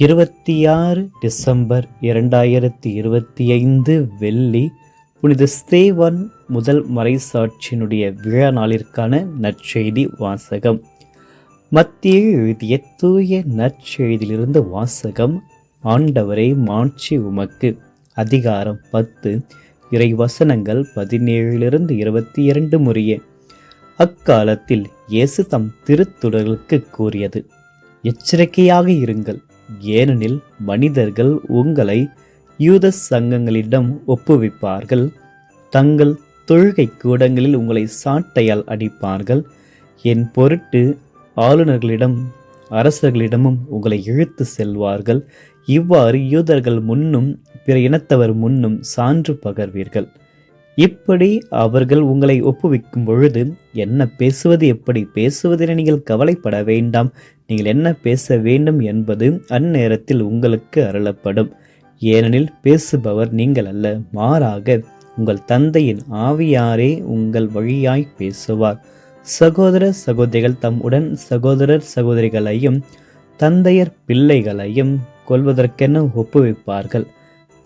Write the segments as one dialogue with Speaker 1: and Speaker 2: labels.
Speaker 1: 26 December 2025 வெள்ளி புனித ஸ்தேவான் முதல் மறைசாட்சியினுடைய விழா நாளிற்கான நற்செய்தி வாசகம். மத்தேயு எழுதிய தூய நற்செய்தியிலிருந்து வாசகம். ஆண்டவரே, மாட்சி உமக்கு. அதிகாரம் 10, இறை வசனங்கள் 17 22 முடிய. அக்காலத்தில் இயேசு தம் திருத்துடர்களுக்கு கூறியது: எச்சரிக்கையாக இருங்கள், ஏனெனில் மனிதர்கள் உங்களை யூத சங்கங்களிடம் ஒப்புவிப்பார்கள். தங்கள் தொழுகை கூடங்களில் உங்களை சாட்டையால் அடிப்பார்கள். என் பொருட்டு ஆளுநர்களிடம் அரசர்களிடமும் உங்களை இழுத்து செல்வார்கள். இவ்வாறு யூதர்கள் முன்னும் பிற இனத்தவர் முன்னும் சான்று பகர்வீர்கள். இப்படி அவர்கள் உங்களை ஒப்புவிக்கும் பொழுது என்ன பேசுவது, எப்படி பேசுவதென நீங்கள் கவலைப்பட வேண்டாம். நீங்கள் என்ன பேச வேண்டும் என்பது அந்நேரத்தில் உங்களுக்கு அருளப்படும். ஏனெனில் பேசுபவர் நீங்கள் அல்ல, மாறாக உங்கள் தந்தையின் ஆவியாரே உங்கள் வழியாய் பேசுவார். சகோதர சகோதரிகள் தம் உடன் சகோதரர் சகோதரிகளையும் தந்தையர் பிள்ளைகளையும் கொல்வதற்கென ஒப்புவிப்பார்கள்.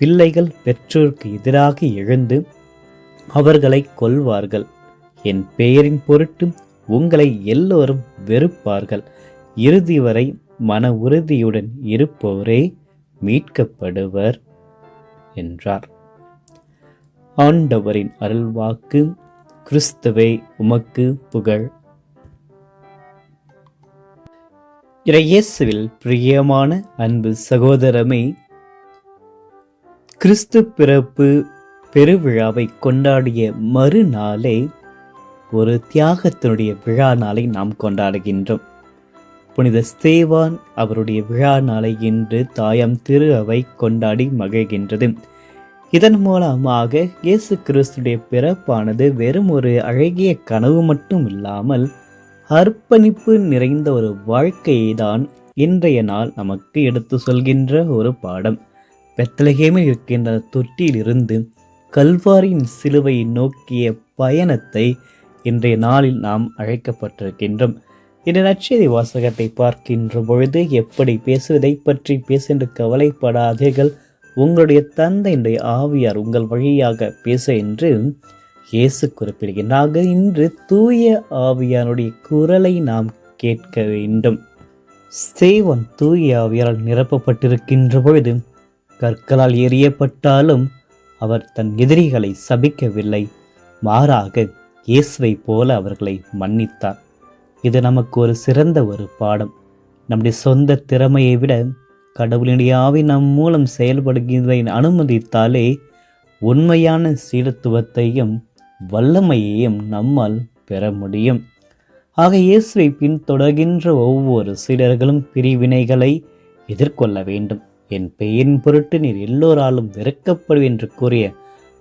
Speaker 1: பிள்ளைகள் பெற்றோருக்கு எதிராக எழுந்து அவர்களை கொல்வார்கள். என் பெயரின் பொருட்டு உங்களை எல்லோரும் வெறுப்பார்கள். இறுதி வரை மன உறுதியுடன் இருப்போரே மீட்கப்படுவர் என்றார். ஆண்டவரின் அருள்வாக்கு. கிறிஸ்துவே, உமக்கு புகழ். இயேசுவில் பிரியமான அன்பு சகோதரமே, கிறிஸ்து பிறப்பு பெருவிழாவை கொண்டாடிய மறுநாளே ஒரு தியாகத்தினுடைய விழா நாளை நாம் கொண்டாடுகின்றோம். புனித ஸ்தேவான் அவருடைய விழா நாளை இன்று தாயாம் திரு அவை கொண்டாடி மகிழ்கின்றது. இதன் மூலமாக இயேசு கிறிஸ்துடைய பிறப்பானது வெறும் ஒரு அழகிய கனவு மட்டும் இல்லாமல் அர்ப்பணிப்பு நிறைந்த ஒரு வாழ்க்கையை தான் இன்றைய நாள் நமக்கு எடுத்து சொல்கின்ற ஒரு பாடம். பெத்லகேமில் இருக்கின்ற தொட்டியிலிருந்து கல்வாரியின் சிலுவையை நோக்கிய பயணத்தை இன்றைய நாளில் நாம் அழைக்கப்பட்டிருக்கின்றோம். இந்த நற்செய்தி வாசகத்தை பார்க்கின்ற பொழுது எப்படி பேசுவதை பற்றி பேசென்று கவலைப்படாதீர்கள், உங்களுடைய ஆவியார் உங்கள் வழியாக பேச என்று இயேசு குறிப்பிடுகின்றார். இன்று தூய ஆவியாருடைய குரலை நாம் கேட்க வேண்டும். ஸ்தேவான் தூய ஆவியாரால் நிரப்பப்பட்டிருக்கின்ற பொழுது கற்களால் எறியப்பட்டாலும் அவர் தன் எதிரிகளை சபிக்கவில்லை, மாறாக இயேசுவை போல அவர்களை மன்னித்தார். இது நமக்கு ஒரு சிறந்த ஒரு பாடம். நம்முடைய சொந்த திறமையை விட கடவுளினுடைய ஆவி நம் மூலம் செயல்படுகிறதை அனுமதித்தாலே உண்மையான சீடத்துவத்தையும் வல்லமையையும் நம்மால் பெற முடியும். ஆக இயேசுவை பின்தொடர்கின்ற ஒவ்வொரு சீடர்களும் பிரிவினைகளை எதிர்கொள்ள வேண்டும். என் பெயரின் பொருட்டு நீர் எல்லோராலும் வெறுக்கப்படுவேன் என்று கூறிய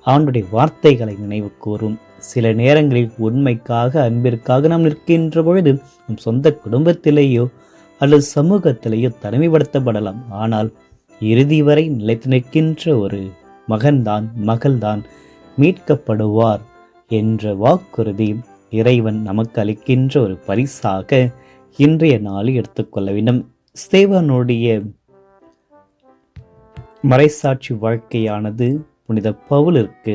Speaker 1: ஆண்டுடைய வார்த்தைகளை நினைவு கூறும். சில நேரங்களில் உண்மைக்காக அன்பிற்காக நாம் நிற்கின்ற பொழுது நம் சொந்த குடும்பத்திலேயோ அல்லது சமூகத்திலேயோ தனிமைப்படுத்தப்படலாம். ஆனால் இறுதி வரை நிலைத்து நிற்கின்ற ஒரு மகன்தான் மகள்தான் மீட்கப்படுவார் என்ற வாக்குறுதி இறைவன் நமக்கு அளிக்கின்ற ஒரு பரிசாக இன்றைய நாளில் எடுத்துக்கொள்ள வேண்டும். ஸ்தேவானுடைய மறைசாட்சி வாழ்க்கையானது புனித பவுலிற்கு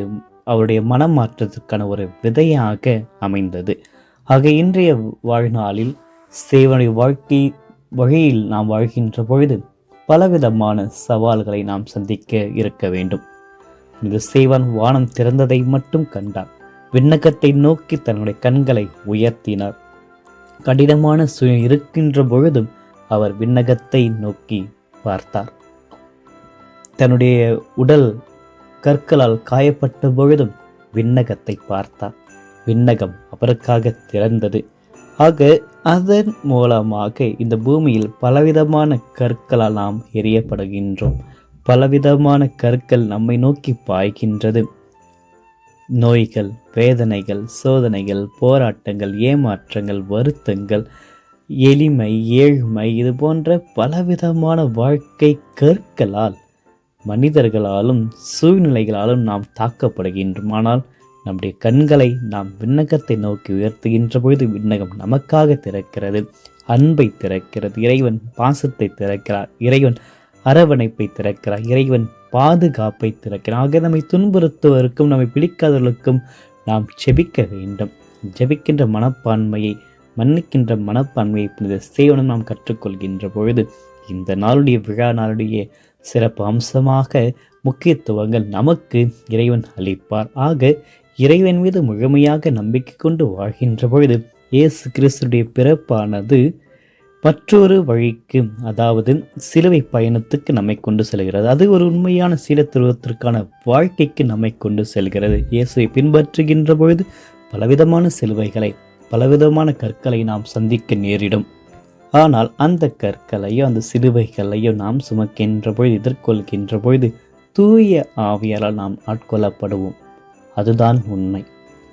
Speaker 1: அவருடைய மனமாற்றத்திற்கான ஒரு விதையாக அமைந்தது. ஆக இன்றைய வாழ்நாளில் ஸ்தேவானுடைய வாழ்க்கை வழியில் நாம் வாழ்கின்ற பொழுது பலவிதமான சவால்களை நாம் சந்திக்க இருக்க வேண்டும். புனித ஸ்தேவான் வானம் திறந்ததை மட்டும் கண்டார். விண்ணகத்தை நோக்கி தன்னுடைய கண்களை உயர்த்தினார். கடினமான சூழல் இருக்கின்ற பொழுதும் அவர் விண்ணகத்தை நோக்கி பார்த்தார். தன்னுடைய உடல் கற்களால் காயப்பட்ட பொழுதும் விண்ணகத்தை பார்த்தார். விண்ணகம் அவருக்காக திறந்தது. ஆக அதன் மூலமாக இந்த பூமியில் பலவிதமான கற்களால் நாம் எரியப்படுகின்றோம். பலவிதமான கற்கள் நம்மை நோக்கி பாய்கின்றது. நோய்கள், வேதனைகள், சோதனைகள், போராட்டங்கள், ஏமாற்றங்கள், வருத்தங்கள், எளிமை, ஏழ்மை, இது போன்ற பலவிதமான வாழ்க்கை கற்களால் மனிதர்களாலும் சூழ்நிலைகளாலும் நாம் தாக்கப்படுகின்றோம். ஆனால் நம்முடைய கண்களை நாம் விண்ணகத்தை நோக்கி உயர்த்துகின்ற பொழுது விண்ணகம் நமக்காக திறக்கிறது, அன்பை திறக்கிறது. இறைவன் பாசத்தை திறக்கிறார். இறைவன் அரவணைப்பை திறக்கிறார். இறைவன் பாதுகாப்பை திறக்கிறார். ஆக நம்மை துன்புறுத்துவதற்கும் நம்மை பிடிக்காதவர்களுக்கும் நாம் ஜெபிக்க வேண்டும். ஜெபிக்கின்ற மனப்பான்மையை, மன்னிக்கின்ற மனப்பான்மையை புனித ஸ்தேவான் நாம் கற்றுக்கொள்கின்ற பொழுது இந்த நாளுடைய விழா நாளுடைய சிறப்பு அம்சமாக முக்கியத்துவங்கள் நமக்கு இறைவன் அளிப்பார். ஆக இறைவன் மீது முழுமையாக நம்பிக்கை கொண்டு வாழ்கின்ற பொழுது இயேசு கிறிஸ்துடைய பிறப்பானது மற்றொரு வழிக்கு, அதாவது சிலுவை பயணத்துக்கு நம்மை கொண்டு செல்கிறது. அது ஒரு உண்மையான சீலத்துவத்திற்கான வாழ்க்கைக்கு நம்மை கொண்டு செல்கிறது. இயேசுவை பின்பற்றுகின்ற பொழுது பலவிதமான சிலுவைகளை, பலவிதமான கற்களை நாம் சந்திக்க நேரிடும். ஆனால் அந்த கற்களையோ அந்த சிலுவைகளையோ நாம் சுமக்கின்ற பொழுது, எதிர்கொள்கின்ற பொழுது தூய ஆவியால் நாம் ஆட்கொள்ளப்படுவோம். அதுதான் உண்மை.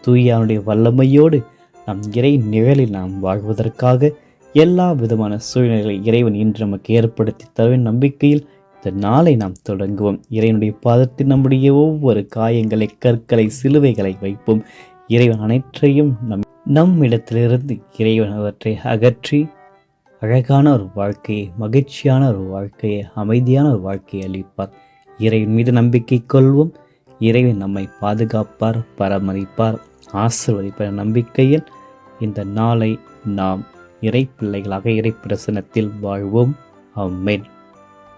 Speaker 1: தூயானுடைய வல்லமையோடு நம் இறை நிழலில் நாம் வாழ்வதற்காக எல்லா விதமான சூழ்நிலைகளை இறைவன் இன்று நமக்கு ஏற்படுத்தி தருவின் நம்பிக்கையில் இந்த நாளை நாம் தொடங்குவோம். இறைவனுடைய பாதத்தில் நம்முடைய ஒவ்வொரு காயங்களை, கற்களை, சிலுவைகளை வைப்போம். இறைவன் அனைத்தையும் நம்மிடத்திலிருந்து இறைவன் அவற்றை அகற்றி அழகான ஒரு வாழ்க்கையை, மகிழ்ச்சியான ஒரு வாழ்க்கையை, அமைதியான ஒரு வாழ்க்கையை அளிப்பார். இறைவன் மீது நம்பிக்கை கொள்வோம். இறைவன் நம்மை பாதுகாப்பார், பராமரிப்பார், ஆசீர்வதிப்பார். நம்பிக்கையில் இந்த நாளை நாம் இறை பிள்ளைகளாக இறை பிரசன்னத்தில் வாழ்வோம். ஆமென்.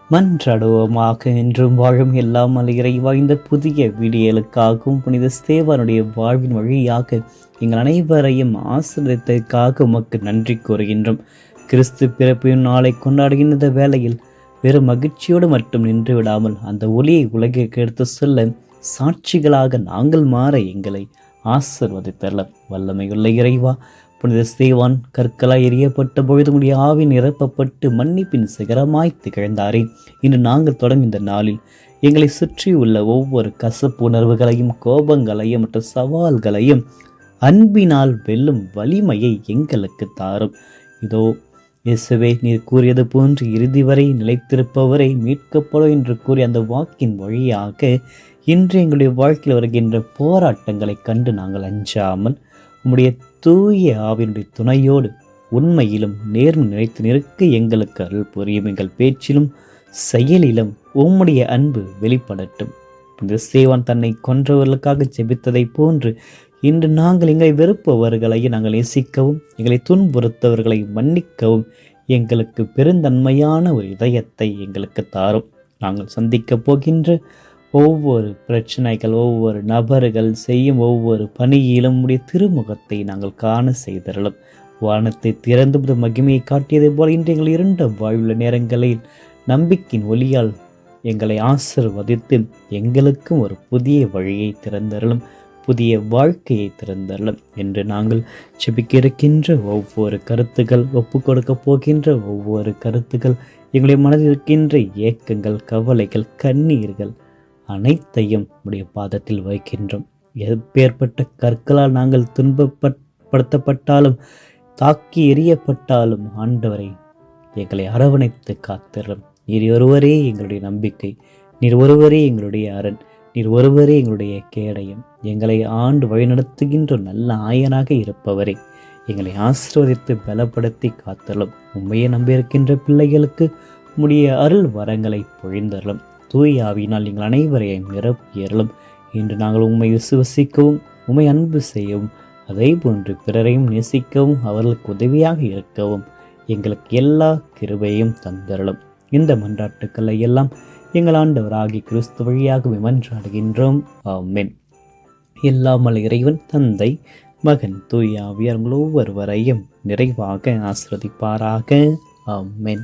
Speaker 1: மன்றாடுவோமாக. என்றும் வாழும் எல்லாம் இறைவா, இந்த புதிய வீடியோகளுக்காகவும் புனித ஸ்தேவானுடைய வாழ்வின் வழியாக எங்கள் அனைவரையும் ஆசீர்வதித்ததற்காக உமக்கு நன்றி கூறுகின்றோம். கிறிஸ்து பிறப்பின் நாளை கொண்டாடுகின்ற வேளையில் வெறும் மகிழ்ச்சியோடு மட்டும் நின்று விடாமல் அந்த ஒளியை உலகிற்கு எடுத்து சொல்ல சாட்சிகளாக நாங்கள் மாற எங்களை ஆசீர்வதித்தரல வல்லமையுள்ள இறைவா, புனித ஸ்தேவான் கற்களாய் எறியப்பட்ட பொழுது உடைய ஆவி நிரப்பப்பட்டு மன்னிப்பின் சிகரமாய் திகழ்ந்தாரே. இன்று நாங்கள் தொடங்கும் இந்த நாளில் எங்களை சுற்றி உள்ள ஒவ்வொரு கசப்பு உணர்வுகளையும், கோபங்களையும் மற்றும் சவால்களையும் அன்பினால் வெல்லும் வலிமையை எங்களுக்கு தாரும். இதோ இயேசுவே, நீர் கூறியது போன்று இறுதி வரை நிலைத்திருப்பவரை மீட்கப்படும் என்று கூறிய அந்த வாக்கின் வழியாக இன்று எங்களுடைய வாழ்க்கையில் வருகின்ற போராட்டங்களை கண்டு நாங்கள் அஞ்சாமல் உம்முடைய தூய ஆவினுடைய துணையோடு உண்மையிலும் நேர்மை நிலைத்து நிற்க எங்களுக்கு அருள் புரியும். எங்கள் பேச்சிலும் செயலிலும் உம்முடைய அன்பு வெளிப்படட்டும். இந்த ஸ்தேவான் தன்னை கொன்றவர்களுக்காக ஜெபித்ததை போன்று இன்று நாங்கள் எங்களை வெறுப்பவர்களையும் நாங்கள் நேசிக்கவும், எங்களை துன்புறுத்தவர்களை மன்னிக்கவும் எங்களுக்கு பெருந்தன்மையான ஒரு இதயத்தை எங்களுக்கு தாரும். நாங்கள் சந்திக்கப் போகின்ற ஒவ்வொரு பிரச்சனைகள், ஒவ்வொரு நபர்கள் செய்யும் ஒவ்வொரு பணியிலும் உடைய திருமுகத்தை நாங்கள் காண செய்தரலும். வானத்தை திறந்து மகிமையை காட்டியதை போல இன்று எங்கள் இருண்ட வாழ்வுள்ள நேரங்களில் நம்பிக்கையின் ஒளியால் எங்களை ஆசீர்வதித்து எங்களுக்கும் ஒரு புதிய வழியை திறந்தரலும், புதிய வாழ்க்கையை திறந்தரலும் என்று நாங்கள் செபிக்க இருக்கின்ற ஒவ்வொரு கருத்துக்கள், ஒப்பு கொடுக்க போகின்ற ஒவ்வொரு கருத்துக்கள், எங்களுடைய மனதில் இருக்கின்ற ஏக்கங்கள், கவலைகள், கண்ணீர்கள் அனைத்தையும் உடைய பாதத்தில் வைக்கின்றோம். எப்பேற்பட்ட கற்களால் நாங்கள் துன்பப்படுத்தப்பட்டாலும், தாக்கி எறியப்பட்டாலும் ஆண்டவரை எங்களை அரவணைத்து காத்திரும். நீர் ஒருவரே எங்களுடைய நம்பிக்கை, நீர் ஒருவரே எங்களுடைய அரண், நீர் ஒருவரே எங்களுடைய கேடயம். எங்களை ஆண்டு வழிநடத்துகின்ற நல்ல ஆயனாக இருப்பவரே, எங்களை ஆசீர்வதித்து பலப்படுத்தி காத்தலும். உண்மையை நம்பியிருக்கின்ற பிள்ளைகளுக்கு உம்முடைய அருள் வரங்களை பொழிந்தரலும். தூய ஆவியினால் நீங்கள் அனைவரையும் நிரப்பியறலும். இன்று நாங்கள் உம்மை விசுவசிக்கவும், உம்மை அன்பு செய்யவும், அதே போன்று பிறரையும் நேசிக்கவும், அவர்களுக்கு உதவியாக இருக்கவும் எங்களுக்கு எல்லா கிருபையும் தந்தரலும். இந்த மன்றாட்டுக்களை எல்லாம் எங்கள் ஆண்டவராகி கிறிஸ்து வழியாக மன்றாடுகின்றோம். ஆமென். எல்லாமல் இறைவன் தந்தை, மகன், தூய ஆவியார் ஒவ்வொருவரையும் நிறைவாக ஆசீர்வதிப்பாராக. ஆமென்.